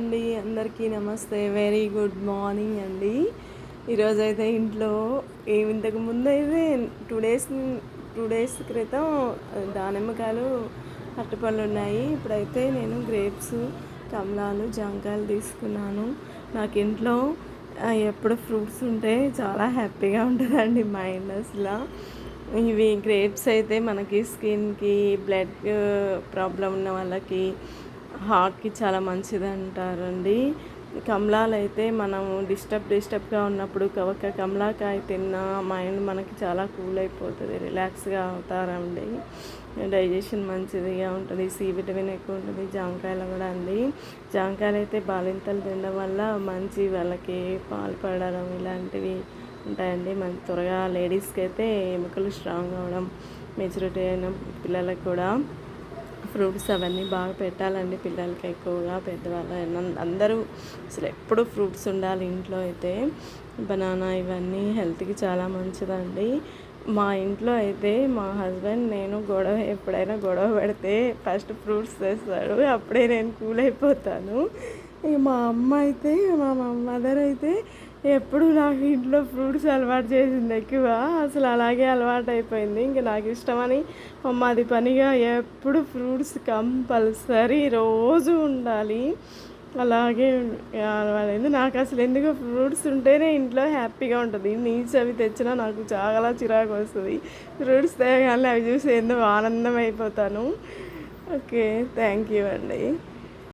అండి అందరికీ నమస్తే, వెరీ గుడ్ మార్నింగ్ అండి. ఈరోజైతే ఇంట్లో ఇంతకు ముందు అయితే టూ డేస్ క్రితం దానిమ్మకాయలు అరటిపళ్ళు ఉన్నాయి. ఇప్పుడైతే నేను గ్రేప్స్, కమలాలు, జాంకాయలు తీసుకున్నాను. నాకు ఇంట్లో ఎప్పుడు ఫ్రూట్స్ ఉంటే చాలా హ్యాపీగా ఉంటుందండి మైండ్ అసలు. ఇవి గ్రేప్స్ అయితే మనకి స్కిన్కి, బ్లడ్ ప్రాబ్లం ఉన్న వాళ్ళకి, హార్ట్కి చాలా మంచిది అంటారండి. కమలాలు అయితే మనము డిస్టర్బ్గా ఉన్నప్పుడు ఒక కమలాకాయ తిన్న మైండ్ మనకి చాలా కూల్ అయిపోతుంది, రిలాక్స్గా అవుతారండి. డైజెషన్ మంచిదిగా ఉంటుంది, సి విటమిన్ ఎక్కువ ఉంటుంది జాంకాయలు కూడా అండి. జాంకాయలు అయితే బాలింతలు తినడం వల్ల మంచి, వాళ్ళకి పాలు పడడం ఇలాంటివి ఉంటాయండి. మంచి త్వరగా లేడీస్కి అయితే ఎముకలు స్ట్రాంగ్ అవ్వడం, మెచ్యూరిటీ అయిన పిల్లలకు కూడా ఫ్రూట్స్ అవన్నీ బాగా పెట్టాలండి. పిల్లలకి ఎక్కువగా, పెద్దవాళ్ళు అందరూ అసలు ఎప్పుడు ఫ్రూట్స్ ఉండాలి ఇంట్లో. అయితే బనానా ఇవన్నీ హెల్త్కి చాలా మంచిదండి. మా ఇంట్లో అయితే మా హస్బెండ్ నేను ఎప్పుడైనా గొడవ పెడితే ఫస్ట్ ఫ్రూట్స్ తెస్తాడు, అప్పుడే నేను కూల్ అయిపోతాను. ఇక మా అమ్మ అయితే, మా మదర్ అయితే ఎప్పుడు నాకు ఇంట్లో ఫ్రూట్స్ అలవాటు చేసింది ఎక్కువ. అసలు అలాగే అలవాటు అయిపోయింది. ఇంక నాకు ఇష్టమని అది పనిగా ఎప్పుడు ఫ్రూట్స్ కంపల్సరీ రోజు ఉండాలి. అలాగే అలవాటైంది నాకు. అసలు ఎందుకు ఫ్రూట్స్ ఉంటేనే ఇంట్లో హ్యాపీగా ఉంటుంది. నీచ్ అవి తెచ్చినా నాకు చాలా చిరాకు వస్తుంది. ఫ్రూట్స్ తేగానే అవి చూసి ఎందుకు ఆనందం అయిపోతాను. ఓకే, థ్యాంక్ యూ అండి.